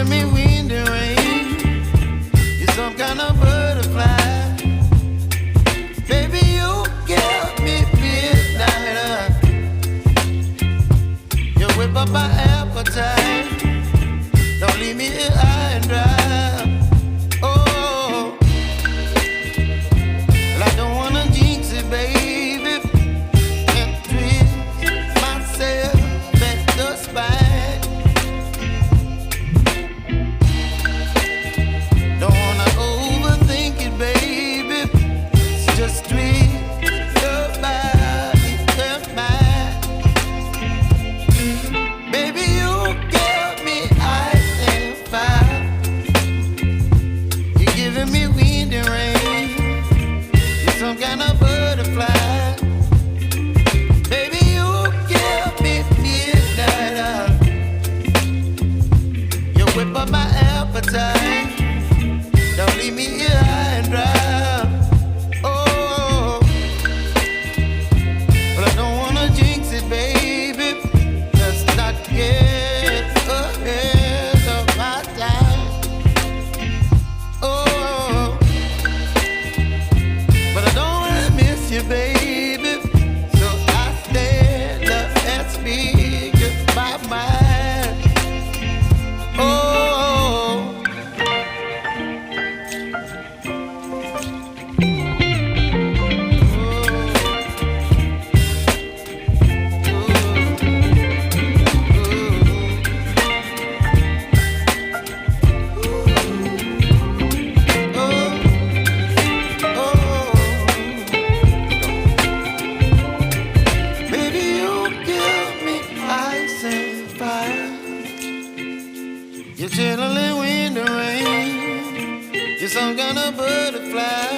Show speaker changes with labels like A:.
A: giving me wind and rain. You're some kind of butterfly. Baby, you give me midnight. You whip up my appetite. Don't leave me here high and dry. Oh, well, I don't wanna jinx it, baby, and twist myself at the spine. Don't wanna overthink it, baby. It's just twist your body and mine. Baby, you give me ice and fire. You're giving me wind and rain. You're some kind of butterfly. Baby, you give me midnight. You whip up my appetite. Don't leave me here high and dry. Oh, but I don't wanna jinx it, baby. Let's not get ahead of my time. Oh, but I don't wanna miss you, baby. So I stand up and speak my mind. Oh. Baby, you give me ice and fire. You're chilling wind and rain. You're some kind of butterfly.